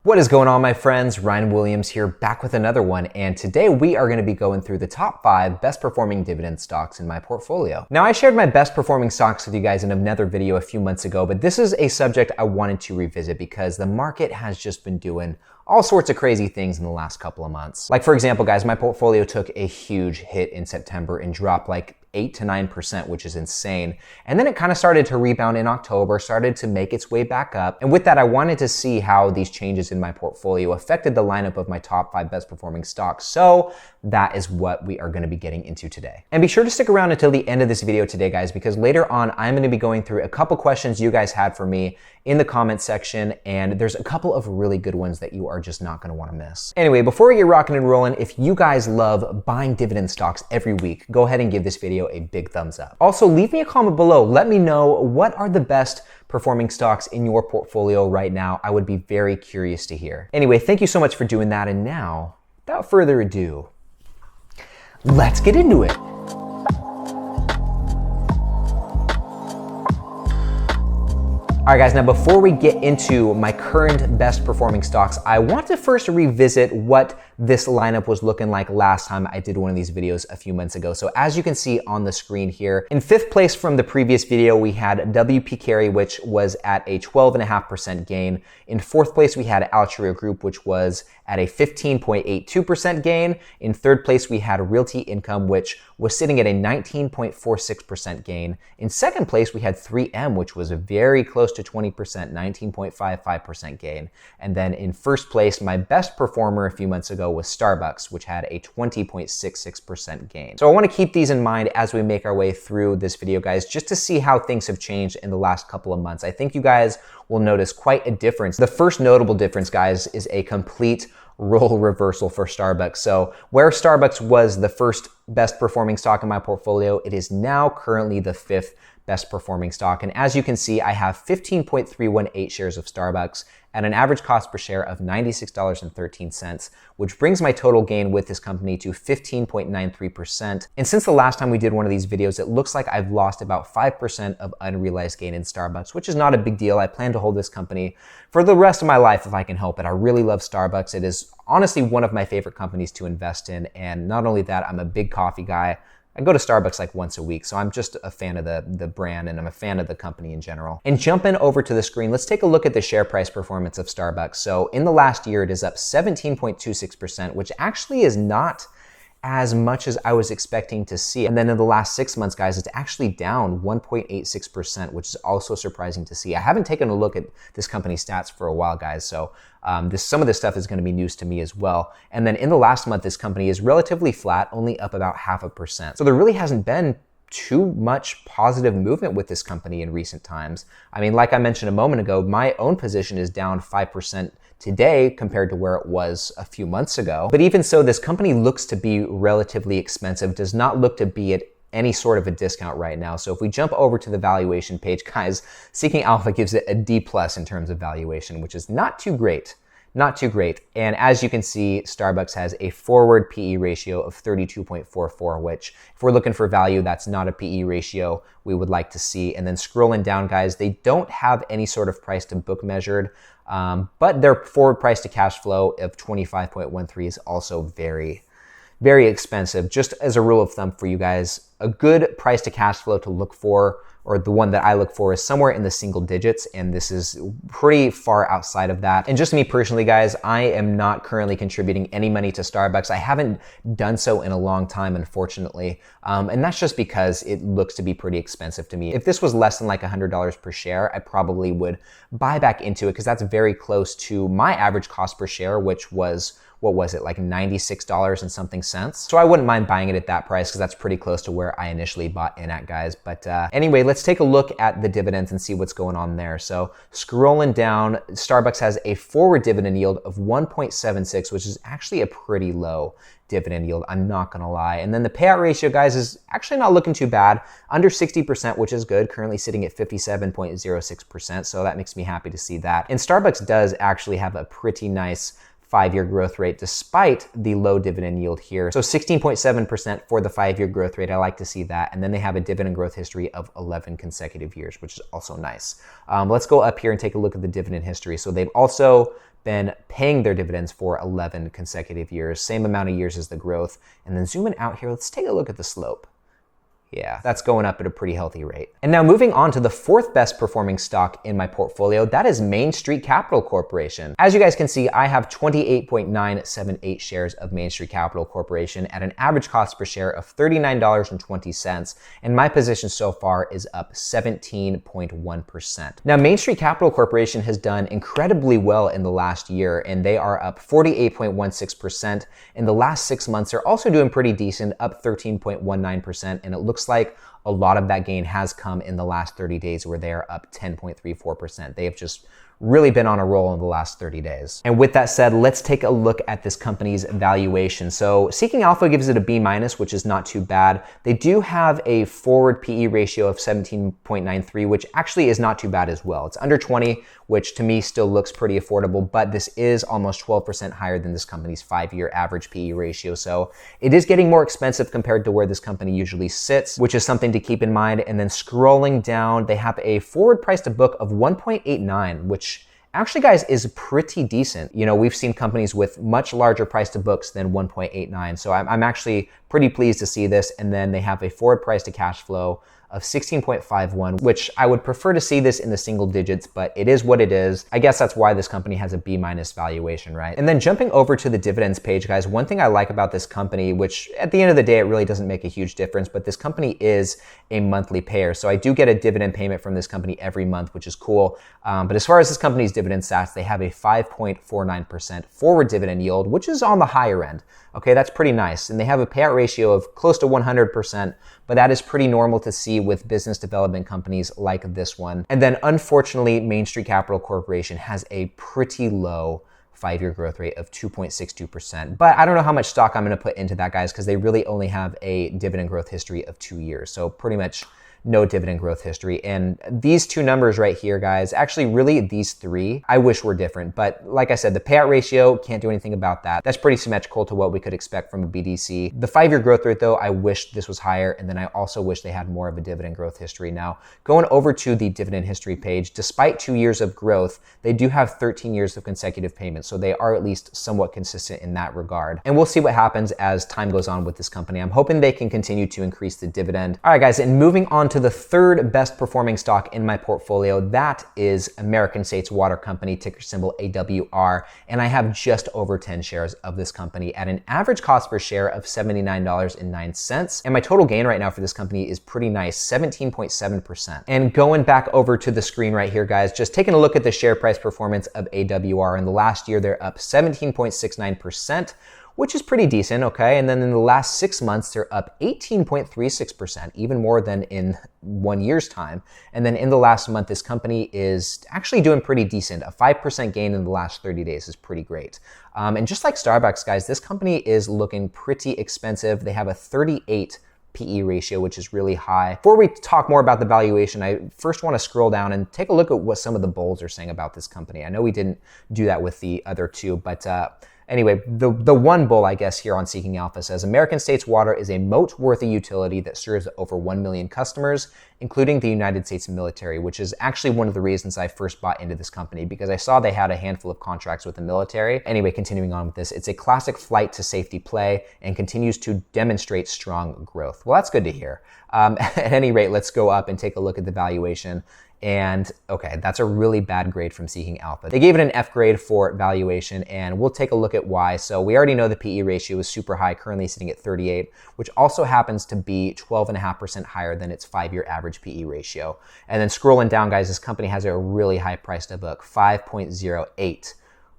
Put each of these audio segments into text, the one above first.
What is going on, my friends? Ryan Williams here, back with another one, and today we are going to be going through the top 5 best performing dividend stocks in my portfolio. Now, I shared my best performing stocks with you guys in another video a few months ago, but this is a subject I wanted to revisit because the market has just been doing all sorts of crazy things in the last couple of months. Like, for example, guys, my portfolio took a huge hit in September and dropped like 8 to 9%, which is insane. And then it kind of started to rebound in October, started to make its way back up. And with that, I wanted to see how these changes in my portfolio affected the lineup of my top 5 best performing stocks. So that is what we are going to be getting into today. And be sure to stick around until the end of this video today, guys, because later on, I'm going to be going through a couple questions you guys had for me in the comment section, and there's a couple of really good ones that you are just not going to want to miss. Anyway, before we get rocking and rolling, if you guys love buying dividend stocks every week, go ahead and give this video a big thumbs up. Also, leave me a comment below. Let me know what are the best performing stocks in your portfolio right now. I would be very curious to hear. Anyway, thank you so much for doing that. And now, without further ado, let's get into it. All right, guys, now before we get into my current best performing stocks, I want to first revisit what this lineup was looking like last time I did one of these videos a few months ago. So as you can see on the screen here, in 5th place from the previous video, we had WP Carey, which was at a 12.5% gain. In 4th place, we had Altria Group, which was at a 15.82% gain. In 3rd place, we had Realty Income, which was sitting at a 19.46% gain. In 2nd place, we had 3M, which was very close to 20%, 19.55% gain. And then in 1st place, my best performer a few months ago was Starbucks, which had a 20.66% gain. So I want to keep these in mind as we make our way through this video, guys, just to see how things have changed in the last couple of months. I think you guys will notice quite a difference. The first notable difference, guys, is a complete role reversal for Starbucks. So where Starbucks was the first best performing stock in my portfolio, it is now currently the 5th best performing stock. And as you can see, I have 15.318 shares of Starbucks at an average cost per share of $96.13, which brings my total gain with this company to 15.93%. And since the last time we did one of these videos, it looks like I've lost about 5% of unrealized gain in Starbucks, which is not a big deal. I plan to hold this company for the rest of my life if I can help it. I really love Starbucks. It is honestly one of my favorite companies to invest in. And not only that, I'm a big coffee guy. I go to Starbucks like once a week, so I'm just a fan of the brand, and I'm a fan of the company in general. And jumping over to the screen, let's take a look at the share price performance of Starbucks. So in the last year, it is up 17.26%, which actually is not as much as I was expecting to see. And then in the last 6 months, guys, it's actually down 1.86%, which is also surprising to see. I haven't taken a look at this company's stats for a while, guys, so some of this stuff is going to be news to me as well. And then in the last month, this company is relatively flat, only up about 0.5%. So there really hasn't been too much positive movement with this company in recent times. I mean, like I mentioned a moment ago, my own position is down 5% today compared to where it was a few months ago. But even so, this company looks to be relatively expensive, does not look to be at any sort of a discount right now. So if we jump over to the valuation page, guys, Seeking Alpha gives it a D+ in terms of valuation, which is not too great. Not too great. And as you can see, Starbucks has a forward PE ratio of 32.44, which if we're looking for value, that's not a PE ratio we would like to see. And then scrolling down, guys, they don't have any sort of price to book measured, but their forward price to cash flow of 25.13 is also very, very expensive. Just as a rule of thumb for you guys, a good price to cash flow to look for, or the one that I look for, is somewhere in the single digits, and this is pretty far outside of that. And just me personally, guys, I am not currently contributing any money to Starbucks. I haven't done so in a long time, unfortunately, and that's just because it looks to be pretty expensive to me. If this was less than like $100 per share, I probably would buy back into it, because that's very close to my average cost per share, which was, what was it, like $96 and something cents. So I wouldn't mind buying it at that price, because that's pretty close to where I initially bought in at, guys. But anyway, let's take a look at the dividends and see what's going on there. So scrolling down, Starbucks has a forward dividend yield of 1.76, which is actually a pretty low dividend yield, I'm not gonna lie. And then the payout ratio, guys, is actually not looking too bad, under 60%, which is good, currently sitting at 57.06%, so that makes me happy to see that. And Starbucks does actually have a pretty nice 5-year growth rate despite the low dividend yield here. So 16.7% for the 5-year growth rate. I like to see that. And then they have a dividend growth history of 11 consecutive years, which is also nice. Let's go up here and take a look at the dividend history. So they've also been paying their dividends for 11 consecutive years, same amount of years as the growth. And then zooming out here, let's take a look at the slope. Yeah, that's going up at a pretty healthy rate. And now moving on to the fourth best performing stock in my portfolio, that is Main Street Capital Corporation. As you guys can see, I have 28.978 shares of Main Street Capital Corporation at an average cost per share of $39.20. And my position so far is up 17.1%. Now, Main Street Capital Corporation has done incredibly well in the last year, and they are up 48.16%. In the last 6 months, they're also doing pretty decent, up 13.19%. And it looks like a lot of that gain has come in the last 30 days where they are up 10.34%. They have just really been on a roll in the last 30 days. And with that said, let's take a look at this company's valuation. So Seeking Alpha gives it a B-, which is not too bad. They do have a forward PE ratio of 17.93, which actually is not too bad as well. It's under 20, which to me still looks pretty affordable, but this is almost 12% higher than this company's 5-year average PE ratio. So it is getting more expensive compared to where this company usually sits, which is something to keep in mind. And then scrolling down, they have a forward price to book of 1.89, which actually, guys, is pretty decent. You know, we've seen companies with much larger price to books than 1.89. So I'm actually pretty pleased to see this. And then they have a forward price to cash flow of 16.51, which I would prefer to see this in the single digits, but it is what it is. I guess that's why this company has a B- valuation, right? And then jumping over to the dividends page, guys, one thing I like about this company, which at the end of the day, it really doesn't make a huge difference, but this company is a monthly payer. So I do get a dividend payment from this company every month, which is cool. But as far as this company's dividend stats, they have a 5.49% forward dividend yield, which is on the higher end. Okay, that's pretty nice. And they have a payout ratio of close to 100%, but that is pretty normal to see with business development companies like this one. And then unfortunately, Main Street Capital Corporation has a pretty low 5-year growth rate of 2.62%. But I don't know how much stock I'm going to put into that, guys, because they really only have a dividend growth history of 2 years. So pretty much no dividend growth history. And these two numbers right here, guys, actually really these three, I wish were different. But like I said, the payout ratio, can't do anything about that. That's pretty symmetrical to what we could expect from a BDC. The 5-year growth rate though, I wish this was higher. And then I also wish they had more of a dividend growth history. Now, going over to the dividend history page, despite 2 years of growth, they do have 13 years of consecutive payments. So they are at least somewhat consistent in that regard. And we'll see what happens as time goes on with this company. I'm hoping they can continue to increase the dividend. All right, guys, and moving on to the third best performing stock in my portfolio, that is American States Water Company, ticker symbol AWR. And I have just over 10 shares of this company at an average cost per share of $79.09. And my total gain right now for this company is pretty nice, 17.7%. And going back over to the screen right here, guys, just taking a look at the share price performance of AWR. In the last year, they're up 17.69%. which is pretty decent, okay? And then in the last 6 months, they're up 18.36%, even more than in 1 year's time. And then in the last month, this company is actually doing pretty decent. A 5% gain in the last 30 days is pretty great. And just like Starbucks, guys, this company is looking pretty expensive. They have a 38 PE ratio, which is really high. Before we talk more about the valuation, I first want to scroll down and take a look at what some of the bulls are saying about this company. I know we didn't do that with the other two, but anyway, the one bull, I guess, here on Seeking Alpha says, American States Water is a moat-worthy utility that serves over 1 million customers, including the United States military, which is actually one of the reasons I first bought into this company, because I saw they had a handful of contracts with the military. Anyway, continuing on with this, it's a classic flight to safety play and continues to demonstrate strong growth. Well, that's good to hear. At any rate, let's go up and take a look at the valuation. And okay, that's a really bad grade from Seeking Alpha. They gave it an F grade for valuation, and we'll take a look at why. So we already know the PE ratio is super high, currently sitting at 38, which also happens to be 12.5% higher than its 5-year average PE ratio. And then scrolling down, guys, this company has a really high price to book, 5.08.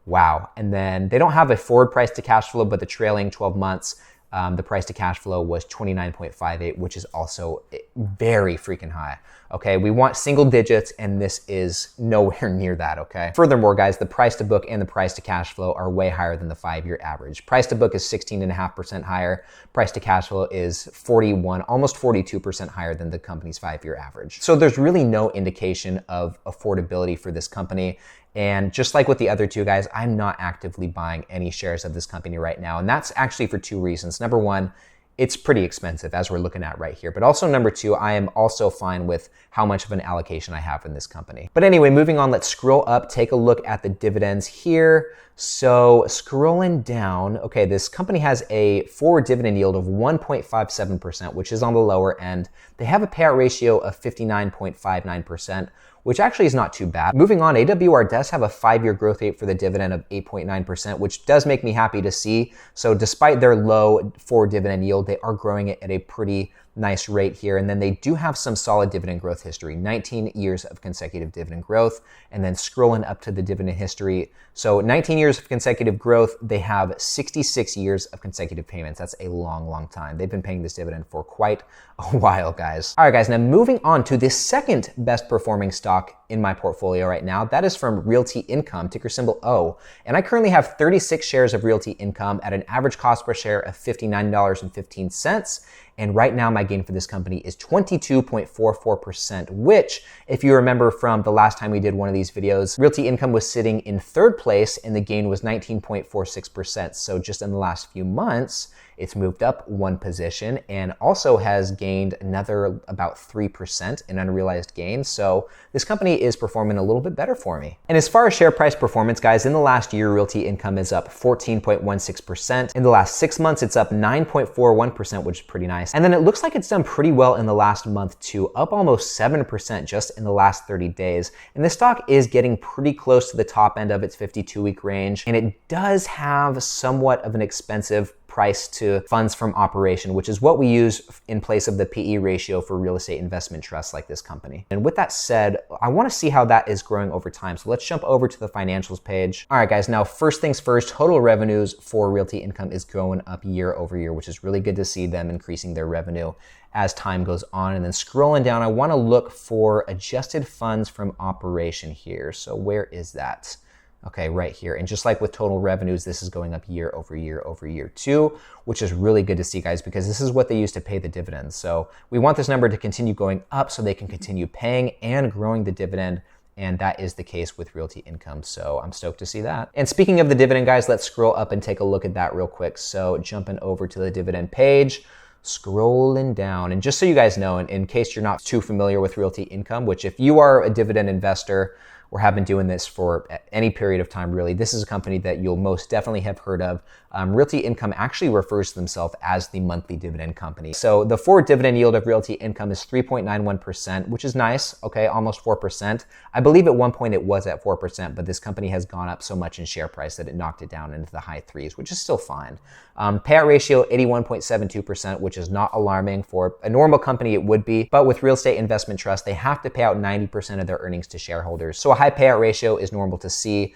Wow. And then they don't have a forward price to cash flow, but the trailing 12 months, the price to cash flow was 29.58, which is also very freaking high. Okay, we want single digits, and this is nowhere near that, okay? Furthermore, guys, the price to book and the price to cash flow are way higher than the 5-year average. Price to book is 16.5% higher. Price to cash flow is 41, almost 42% higher than the company's 5-year average. So there's really no indication of affordability for this company. And just like with the other two, guys, I'm not actively buying any shares of this company right now. And that's actually for 2 reasons. Number one, it's pretty expensive as we're looking at right here. But also number two, I am also fine with how much of an allocation I have in this company. But anyway, moving on, let's scroll up, take a look at the dividends here. So scrolling down, okay, this company has a forward dividend yield of 1.57%, which is on the lower end. They have a payout ratio of 59.59%, which actually is not too bad. Moving on, AWR does have a 5-year growth rate for the dividend of 8.9%, which does make me happy to see. So despite their low forward dividend yield, they are growing it at a pretty nice rate here. And then they do have some solid dividend growth history, 19 years of consecutive dividend growth. And then scrolling up to the dividend history. So 19 years of consecutive growth, they have 66 years of consecutive payments. That's a long, long time. They've been paying this dividend for quite a while, guys. All right, guys, now moving on to the second best performing stock in my portfolio right now. That is from Realty Income, ticker symbol O. And I currently have 36 shares of Realty Income at an average cost per share of $59.15. And right now, my gain for this company is 22.44%, which, if you remember from the last time we did one of these videos, Realty Income was sitting in third place and the gain was 19.46%. So just in the last few months, it's moved up one position and also has gained another about 3% in unrealized gains. So this company is performing a little bit better for me. And as far as share price performance, guys, in the last year, Realty Income is up 14.16%. In the last 6 months, it's up 9.41%, which is pretty nice. And then it looks like it's done pretty well in the last month too, up almost 7% just in the last 30 days. And this stock is getting pretty close to the top end of its 52-week range. And it does have somewhat of an expensive price to funds from operation, which is what we use in place of the PE ratio for real estate investment trusts like this company. And with that said, I want to see how that is growing over time. So let's jump over to the financials page. All right, guys, now first things first, total revenues for Realty Income is going up year over year, which is really good to see them increasing their revenue as time goes on. And then scrolling down, I want to look for adjusted funds from operation here. So where is that? Okay, right here. And just like with total revenues, this is going up year over year over year too, which is really good to see, guys, because this is what they use to pay the dividends. So we want this number to continue going up so they can continue paying and growing the dividend. And that is the case with Realty Income. So I'm stoked to see that. And speaking of the dividend, guys, let's scroll up and take a look at that real quick. So jumping over to the dividend page, scrolling down. And just so you guys know, in case you're not too familiar with Realty Income, which if you are a dividend investor, or have been doing this for any period of time, really, this is a company that you'll most definitely have heard of. Realty Income actually refers to themselves as the monthly dividend company. So the forward dividend yield of Realty Income is 3.91%, which is nice, okay, almost 4%. I believe at one point it was at 4%, but this company has gone up so much in share price that it knocked it down into the high threes, which is still fine. Payout ratio, 81.72%, which is not alarming. For a normal company, it would be, but with real estate investment trust, they have to pay out 90% of their earnings to shareholders. So a high payout ratio is normal to see.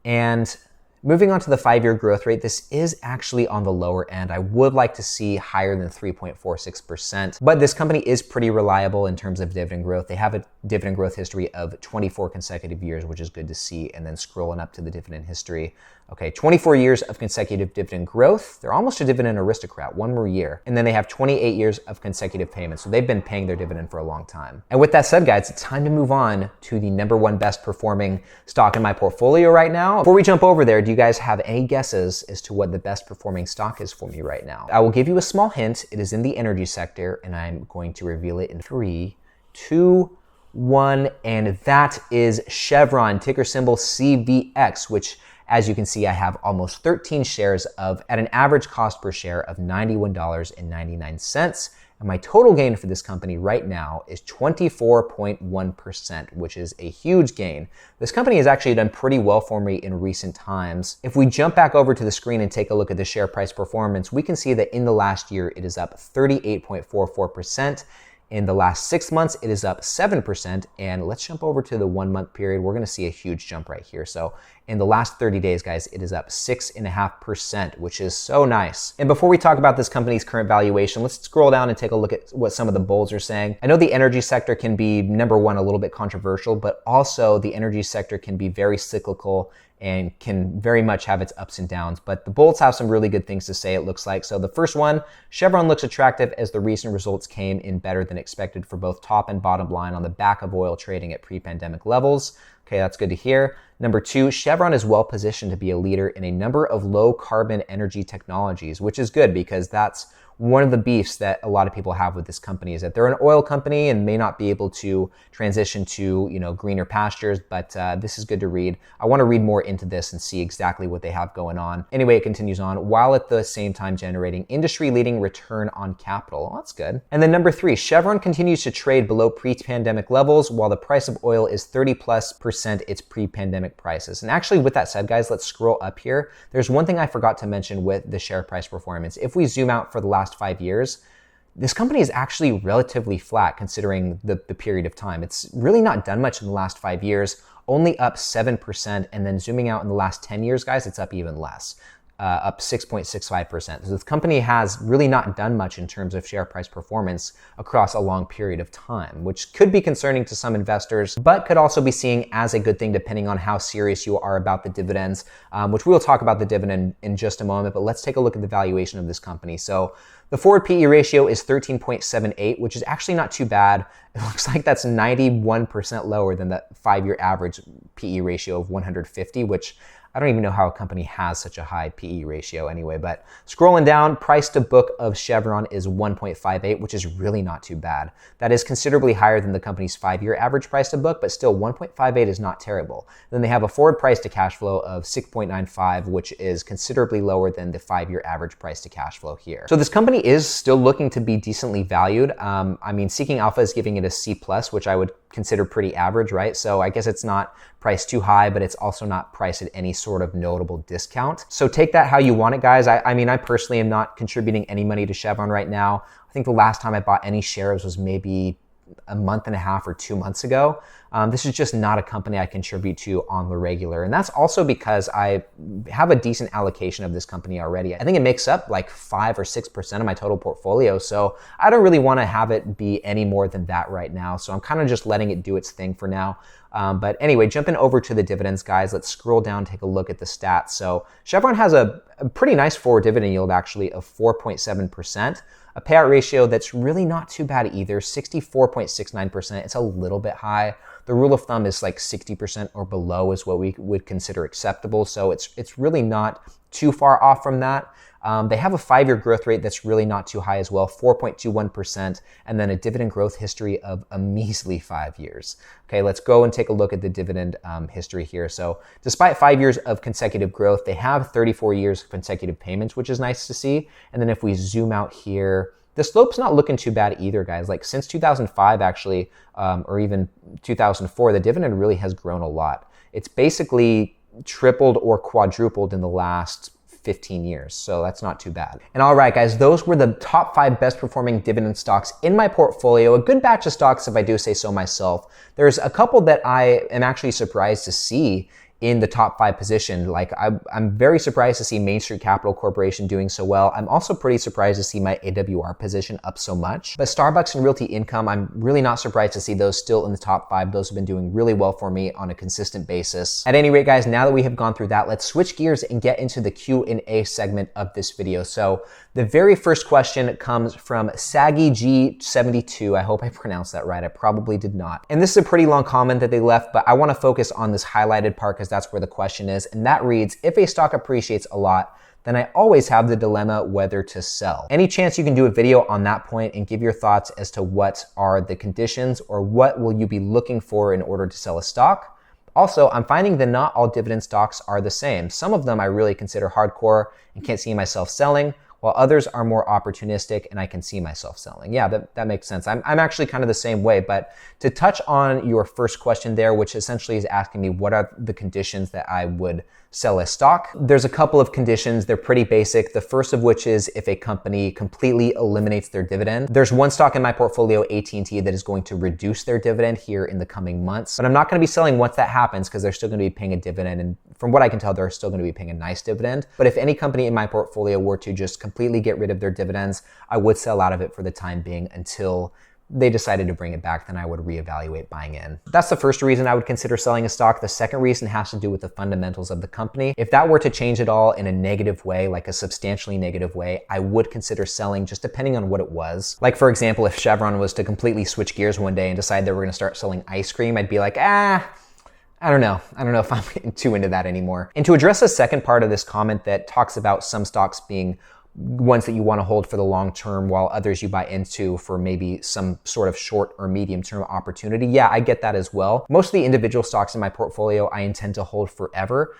And moving on to the 5-year growth rate, this is actually on the lower end. I would like to see higher than 3.46%, but this company is pretty reliable in terms of dividend growth. They have a dividend growth history of 24 consecutive years, which is good to see. And then scrolling up to the dividend history, okay, 24 years of consecutive dividend growth. They're almost a dividend aristocrat, one more year. And then they have 28 years of consecutive payments. So they've been paying their dividend for a long time. And with that said, guys, it's time to move on to the number one best performing stock in my portfolio right now. Before we jump over there, do you guys have any guesses as to what the best performing stock is for me right now? I will give you a small hint. It is in the energy sector, and I'm going to reveal it in 3, 2, 1, and that is Chevron, ticker symbol CVX, which, as you can see, I have almost 13 shares of at an average cost per share of $91.99. And my total gain for this company right now is 24.1%, which is a huge gain. This company has actually done pretty well for me in recent times. If we jump back over to the screen and take a look at the share price performance, we can see that in the last year, it is up 38.44%. In the last 6 months, it is up 7%. And let's jump over to the 1 month period. We're going to see a huge jump right here. So in the last 30 days, guys, it is up 6.5%, which is so nice. And before we talk about this company's current valuation, let's scroll down and take a look at what some of the bulls are saying. I know the energy sector can be, number one, a little bit controversial, but also the energy sector can be very cyclical and can very much have its ups and downs. But the bulls have some really good things to say, it looks like. So the first one, Chevron looks attractive as the recent results came in better than expected for both top and bottom line on the back of oil trading at pre-pandemic levels. Okay, that's good to hear. Number 2, Chevron is well positioned to be a leader in a number of low carbon energy technologies, which is good because that's one of the beefs that a lot of people have with this company is that they're an oil company and may not be able to transition to, greener pastures, but this is good to read. I want to read more into this and see exactly what they have going on. Anyway, it continues on, while at the same time generating industry-leading return on capital. Well, that's good. And then number 3, Chevron continues to trade below pre-pandemic levels, while the price of oil is 30+% its pre-pandemic prices. And actually, with that said, guys, let's scroll up here. There's one thing I forgot to mention with the share price performance. If we zoom out for the last 5 years, this company is actually relatively flat considering the period of time. It's really not done much in the last 5 years, only up 7%. And then zooming out in the last 10 years, guys, it's up even less. Up 6.65%. So this company has really not done much in terms of share price performance across a long period of time, which could be concerning to some investors, but could also be seen as a good thing depending on how serious you are about the dividends, which we will talk about the dividend in just a moment, but let's take a look at the valuation of this company. So the forward PE ratio is 13.78, which is actually not too bad. It looks like that's 91% lower than the 5-year average PE ratio of 150, which I don't even know how a company has such a high PE ratio anyway, but scrolling down, price to book of Chevron is 1.58, which is really not too bad. That is considerably higher than the company's 5-year average price to book, but still 1.58 is not terrible. Then they have a forward price to cash flow of 6.95, which is considerably lower than the 5-year average price to cash flow here. So this company is still looking to be decently valued. Seeking Alpha is giving it a C+, which I would consider pretty average, right? So I guess it's not priced too high, but it's also not priced at any sort of notable discount. So take that how you want it, guys. I personally am not contributing any money to Chevron right now. I think the last time I bought any shares was maybe a month and a half or 2 months ago. This is just not a company I contribute to on the regular. And that's also because I have a decent allocation of this company already. I think it makes up like 5 or 6% of my total portfolio. So I don't really want to have it be any more than that right now. So I'm kind of just letting it do its thing for now. But anyway, jumping over to the dividends, guys, let's scroll down, take a look at the stats. So Chevron has a pretty nice forward dividend yield actually of 4.7%. A payout ratio that's really not too bad either, 64.69%. It's a little bit high. The rule of thumb is like 60% or below is what we would consider acceptable. So it's really not too far off from that. They have a 5-year growth rate that's really not too high as well, 4.21%, and then a dividend growth history of a measly 5 years. Okay, let's go and take a look at the dividend history here. So despite 5 years of consecutive growth, they have 34 years of consecutive payments, which is nice to see. And then if we zoom out here, the slope's not looking too bad either, guys. Like since 2005 actually, or even 2004, the dividend really has grown a lot. It's basically tripled or quadrupled in the last 15 years. So that's not too bad. And all right, guys, those were the top 5 best performing dividend stocks in my portfolio. A good batch of stocks, if I do say so myself. There's a couple that I am actually surprised to see in the top 5 position. Like I'm very surprised to see Main Street Capital Corporation doing so well. I'm also pretty surprised to see my AWR position up so much. But Starbucks and Realty Income, I'm really not surprised to see those still in the top 5. Those have been doing really well for me on a consistent basis. At any rate, guys, now that we have gone through that, let's switch gears and get into the Q&A segment of this video. So the very first question comes from SaggyG72. I hope I pronounced that right. I probably did not. And this is a pretty long comment that they left, but I want to focus on this highlighted part because that's where the question is. And that reads, if a stock appreciates a lot, then I always have the dilemma whether to sell. Any chance you can do a video on that point and give your thoughts as to what are the conditions or what will you be looking for in order to sell a stock? Also, I'm finding that not all dividend stocks are the same. Some of them I really consider hardcore and can't see myself selling, while others are more opportunistic and I can see myself selling. Yeah, that makes sense. I'm actually kind of the same way, but to touch on your first question there, which essentially is asking me what are the conditions that I would sell a stock. There's a couple of conditions. They're pretty basic. The first of which is if a company completely eliminates their dividend. There's one stock in my portfolio, AT&T, that is going to reduce their dividend here in the coming months, but I'm not going to be selling once that happens because they're still going to be paying a dividend. And from what I can tell, they're still going to be paying a nice dividend. But if any company in my portfolio were to just completely get rid of their dividends, I would sell out of it for the time being until they decided to bring it back, then I would reevaluate buying in. That's the first reason I would consider selling a stock. The second reason has to do with the fundamentals of the company. If that were to change at all in a negative way, like a substantially negative way, I would consider selling just depending on what it was. Like for example, if Chevron was to completely switch gears one day and decide they were gonna start selling ice cream, I'd be like, I don't know if I'm too into that anymore. And to address the second part of this comment that talks about some stocks being ones that you want to hold for the long term while others you buy into for maybe some sort of short or medium term opportunity. Yeah, I get that as well. Most of the individual stocks in my portfolio I intend to hold forever.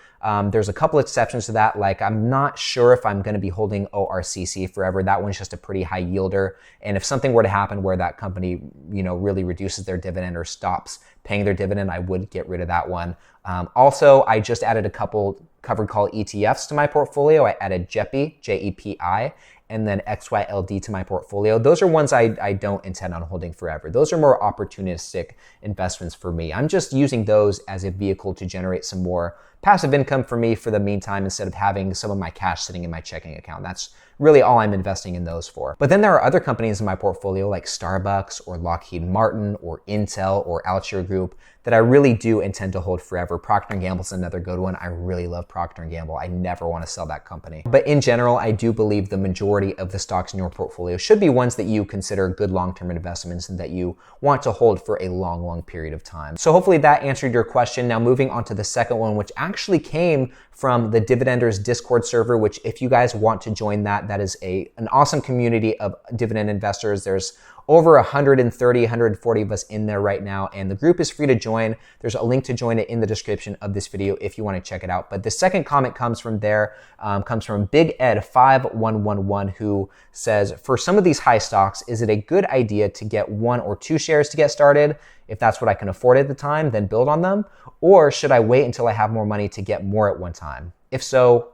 There's a couple exceptions to that. Like I'm not sure if I'm going to be holding ORCC forever. That one's just a pretty high yielder. And if something were to happen where that company, really reduces their dividend or stops paying their dividend, I would get rid of that one. Also, I just added a couple covered call ETFs to my portfolio. I added JEPI, J-E-P-I, and then XYLD to my portfolio. Those are ones I don't intend on holding forever. Those are more opportunistic investments for me. I'm just using those as a vehicle to generate some more passive income for me for the meantime, instead of having some of my cash sitting in my checking account. That's really all I'm investing in those for. But then there are other companies in my portfolio like Starbucks or Lockheed Martin or Intel or Altair Group that I really do intend to hold forever. Procter & Gamble's another good one. I really love Procter & Gamble. I never want to sell that company. But in general, I do believe the majority of the stocks in your portfolio should be ones that you consider good long-term investments and that you want to hold for a long, long period of time. So hopefully that answered your question. Now moving on to the second one, which actually came from the Dividenders Discord server, which if you guys want to join that is an awesome community of dividend investors. There's over 130, 140 of us in there right now, and the group is free to join. There's a link to join it in the description of this video if you want to check it out. But the second comment comes from there, comes from Big Ed 5111, who says, for some of these high stocks, is it a good idea to get 1 or 2 shares to get started? If that's what I can afford at the time, then build on them. Or should I wait until I have more money to get more at one time? If so,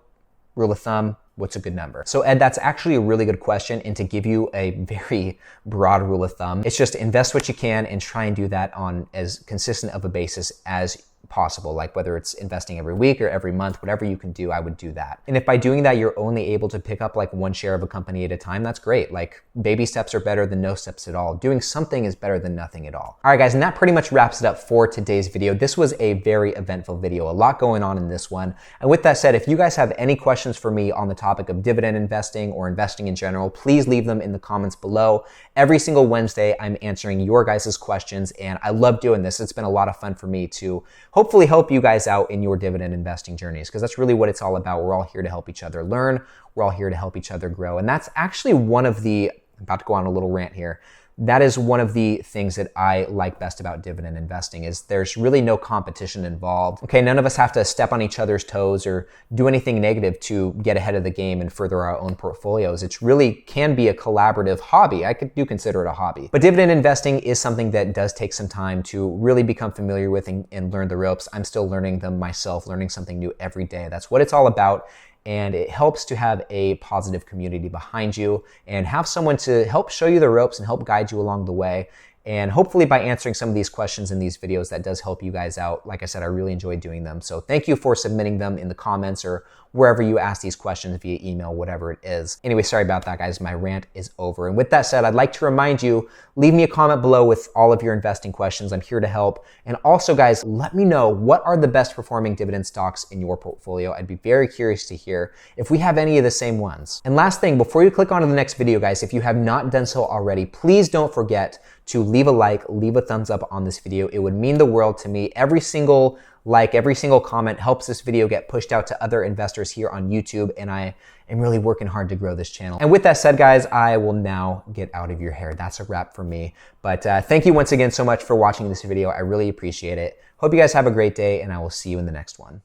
rule of thumb, what's a good number? So Ed, that's actually a really good question. And to give you a very broad rule of thumb, it's just invest what you can and try and do that on as consistent of a basis as possible. Like whether it's investing every week or every month, whatever you can do, I would do that. And if by doing that, you're only able to pick up like 1 share of a company at a time, that's great. Like baby steps are better than no steps at all. Doing something is better than nothing at all. All right, guys, and that pretty much wraps it up for today's video. This was a very eventful video, a lot going on in this one. And with that said, if you guys have any questions for me on the topic of dividend investing or investing in general, please leave them in the comments below. Every single Wednesday, I'm answering your guys' questions, and I love doing this. It's been a lot of fun for me to hopefully help you guys out in your dividend investing journeys, because that's really what it's all about. We're all here to help each other learn. We're all here to help each other grow. And that's actually one of the, I'm about to go on a little rant here. That is one of the things that I like best about dividend investing is there's really no competition involved. Okay, none of us have to step on each other's toes or do anything negative to get ahead of the game and further our own portfolios. It's really can be a collaborative hobby. I do consider it a hobby. But dividend investing is something that does take some time to really become familiar with and learn the ropes. I'm still learning them myself, learning something new every day. That's what it's all about. And it helps to have a positive community behind you and have someone to help show you the ropes and help guide you along the way. And hopefully by answering some of these questions in these videos, that does help you guys out. Like I said, I really enjoy doing them. So thank you for submitting them in the comments or wherever you ask these questions via email, whatever it is. Anyway, sorry about that, guys. My rant is over. And with that said, I'd like to remind you, leave me a comment below with all of your investing questions. I'm here to help. And also, guys, let me know what are the best performing dividend stocks in your portfolio. I'd be very curious to hear if we have any of the same ones. And last thing, before you click on to the next video, guys, if you have not done so already, please don't forget to leave a like, leave a thumbs up on this video. It would mean the world to me. Every single like, every single comment helps this video get pushed out to other investors here on YouTube, and I am really working hard to grow this channel. And with that said, guys, I will now get out of your hair. That's a wrap for me. But thank you once again so much for watching this video. I really appreciate it. Hope you guys have a great day, and I will see you in the next one.